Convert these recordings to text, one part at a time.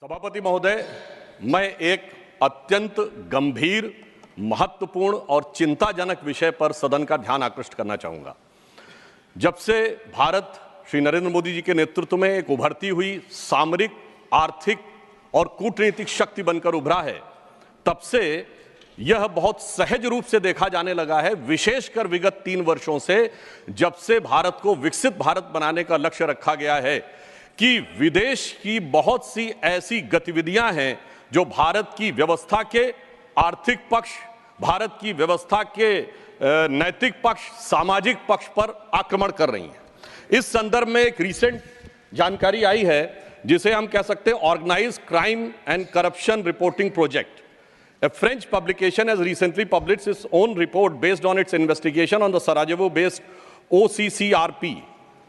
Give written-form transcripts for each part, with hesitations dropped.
सभापति महोदय, मैं एक अत्यंत गंभीर, महत्वपूर्ण और चिंताजनक विषय पर सदन का ध्यान आकृष्ट करना चाहूंगा। जब से भारत श्री नरेंद्र मोदी जी के नेतृत्व में एक उभरती हुई सामरिक, आर्थिक और कूटनीतिक शक्ति बनकर उभरा है, तब से यह बहुत सहज रूप से देखा जाने लगा है, विशेषकर विगत 3 वर्षों से, जब से भारत को विकसित भारत बनाने का लक्ष्य रखा गया है, कि विदेश की बहुत सी ऐसी गतिविधियां हैं जो भारत की व्यवस्था के आर्थिक पक्ष, भारत की व्यवस्था के नैतिक पक्ष, सामाजिक पक्ष पर आक्रमण कर रही हैं। इस संदर्भ में एक रिसेंट जानकारी आई है जिसे हम कह सकते हैं organised crime and corruption reporting project. A French publication has recently published its own report based on its investigation on the Sarajevo-based OCCRP,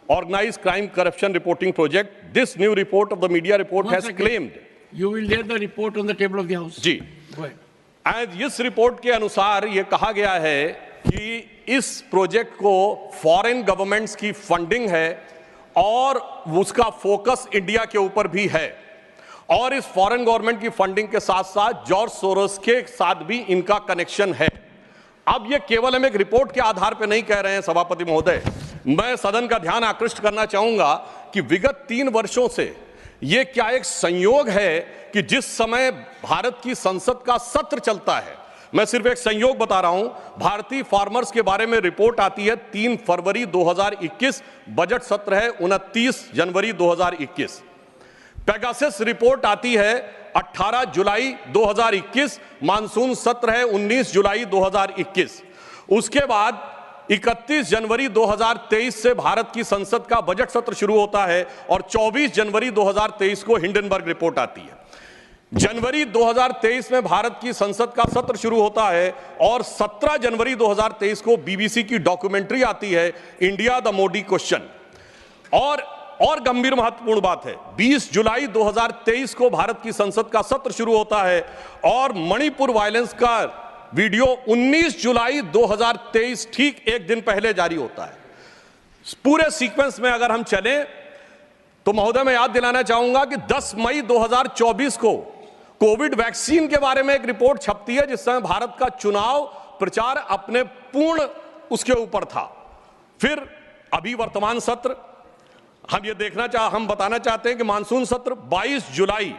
Organized Crime Corruption Reporting Project. This new report of the media report has claimed. You will lay the report on the table of the House. जी। Go ahead. And इस report के अनुसार ये कहा गया है कि इस प्रोजेक्ट को फॉरेन गवर्नमेंट्स की फंडिंग है और उसका फोकस इंडिया के ऊपर भी है, और इस फॉरेन गवर्नमेंट की फंडिंग के साथ साथ जॉर्ज सोरोस के साथ भी इनका कनेक्शन है। अब ये केवल हम एक रिपोर्ट के आधार पर नहीं कह रहे हैं सभापति महोदय, मैं सदन का ध्यान आकृष्ट करना चाहूंगा कि विगत 3 वर्षों से ये क्या एक संयोग है कि जिस समय भारत की संसद का सत्र चलता है, मैं सिर्फ एक संयोग बता रहा हूं, भारतीय फार्मर्स के बारे में रिपोर्ट आती है 3 फरवरी 2021, बजट सत्र है 29 जनवरी 2021। पेगासस रिपोर्ट आती है 18 जुलाई 2021, मानसून सत्र है 19 जुलाई 2021। उसके बाद 31 जनवरी 2023 से भारत की संसद का बजट सत्र शुरू होता है और 24 जनवरी 2023 को हिंडनबर्ग रिपोर्ट आती है। जनवरी 2023 में भारत की संसद का सत्र शुरू होता है और 17 जनवरी 2023 को बीबीसी की डॉक्यूमेंट्री आती है, इंडिया द मोदी क्वेश्चन। और गंभीर महत्वपूर्ण बात है, 20 जुलाई 2023 को भारत की संसद का सत्र शुरू होता है और मणिपुर वायलेंस का वीडियो 19 जुलाई 2023, ठीक एक दिन पहले जारी होता है। पूरे सीक्वेंस में अगर हम चलें तो महोदय मैं याद दिलाना चाहूंगा कि 10 मई 2024 को कोविड वैक्सीन के बारे में एक रिपोर्ट छपती है, जिस समय भारत का चुनाव प्रचार अपने पूर्ण उसके ऊपर था। फिर अभी वर्तमान सत्र हम बताना चाहते हैं कि मानसून सत्र 22 जुलाई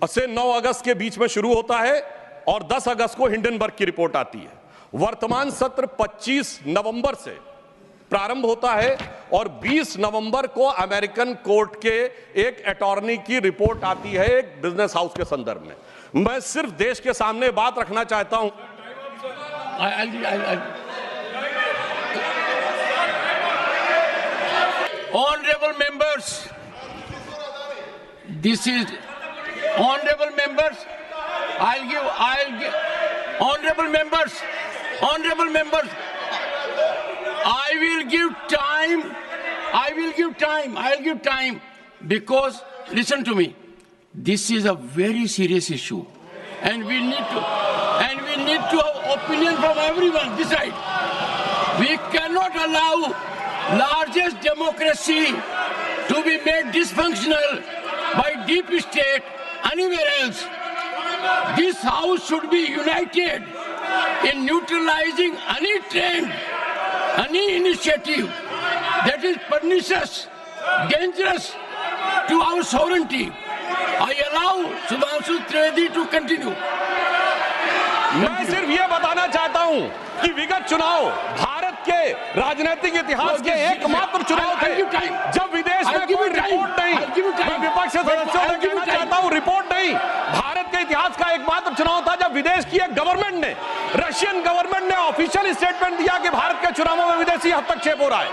से 9 अगस्त के बीच में शुरू होता है और 10 अगस्त को हिंडनबर्ग की रिपोर्ट आती है। वर्तमान सत्र 25 नवंबर से प्रारंभ होता है और 20 नवंबर को अमेरिकन कोर्ट के एक अटॉर्नी की रिपोर्ट आती है एक बिजनेस हाउस के संदर्भ में। मैं सिर्फ देश के सामने बात रखना चाहता हूं। Honorable members, this is honorable members. Honorable members. I will give time because listen to me. This is a very serious issue, and we need to have opinion from everyone this side. We cannot allow largest democracy to be made dysfunctional by deep state anywhere else. This house should be united in neutralizing any trend, any initiative that is pernicious, dangerous to our sovereignty. I allow Subhanshu Trivedi to continue. मैं सिर्फ ये बताना चाहता हूं कि विगत चुनाव भारत के राजनीतिक इतिहास के एकमात्र चुनाव थे जब विदेश में कोई रिपोर्ट नहीं, मैं विपक्ष सदस्यों से कहना चाहता हूं, रिपोर्ट नहीं, भारत के इतिहास का एकमात्र चुनाव था जब विदेश की एक गवर्नमेंट ने, रशियन गवर्नमेंट ने ऑफिशियल स्टेटमेंट दिया कि भारत के चुनावों में विदेशी हस्तक्षेप हो रहा है।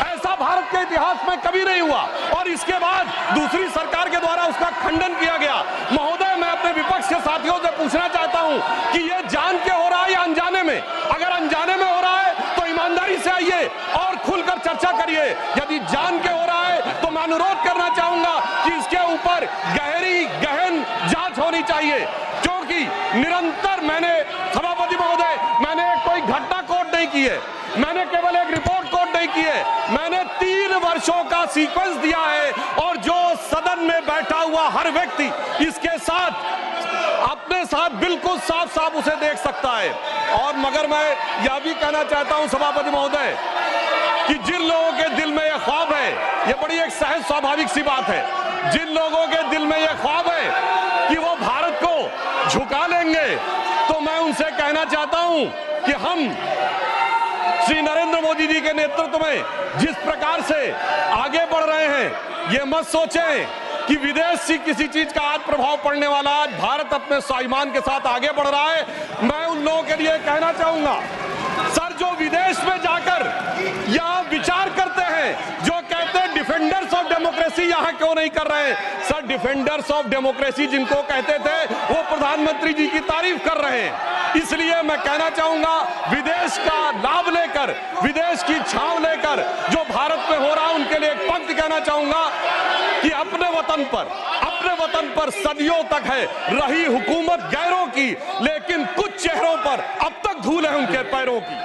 ऐसा भारत के इतिहास में कभी नहीं हुआ और इसके बाद दूसरी सरकार के द्वारा उसका खंडन किया गया। महोदय, मैं अपने विपक्ष के साथियों से पूछना चाहता हूं कि यह जान के हो रहा है या अनजाने में? अगर अनजाने में हो रहा है तो ईमानदारी से आइए और खुलकर चर्चा करिए। यदि जान के हो रहा है तो मैं अनुरोध करना चाहूंगा कि इसके ऊपर गहन जांच होनी चाहिए, क्योंकि निरंतर सभापति महोदय, मैंने कोई घटना कोट नहीं की है, मैंने केवल एक रिपोर्ट कोट नहीं की है, मैंने 3 वर्षों का सीक्वेंस दिया है और जो सदन में बैठा हुआ हर व्यक्ति इसके साथ अपने साथ बिल्कुल साफ साफ उसे देख सकता है। और मगर मैं यह भी कहना चाहता हूं सभापति महोदय कि जिन लोगों के दिल में यह ख्वाब है, यह बड़ी एक सहज स्वाभाविक सी बात है, जिन लोगों के दिल में यह ख्वाब है कि वो भारत को झुका लेंगे, तो मैं उनसे कहना चाहता हूं कि हम श्री नरेंद्र मोदी जी के नेतृत्व में जिस प्रकार से आगे बढ़ रहे हैं, ये मत सोचें कि विदेश से किसी चीज का आज प्रभाव पड़ने वाला। आज भारत अपने स्वाभिमान के साथ आगे बढ़ रहा है। मैं उन लोगों के लिए कहना चाहूंगा, सर जो विदेश में जाकर यहां विचार करते हैं, जो कहते हैं डिफेंडर्स ऑफ डेमोक्रेसी यहां क्यों नहीं कर रहे हैं, सर डिफेंडर्स ऑफ डेमोक्रेसी जिनको कहते थे वो प्रधानमंत्री जी की तारीफ कर रहे हैं। इसलिए मैं कहना चाहूंगा, विदेश का लाभ लेकर, विदेश की छांव लेकर जो भारत में हो रहा है, उनके लिए एक पंक्ति कहना चाहूंगा कि अपने वतन पर सदियों तक है रही हुकूमत गैरों की, लेकिन कुछ चेहरों पर अब तक धूल है उनके पैरों की।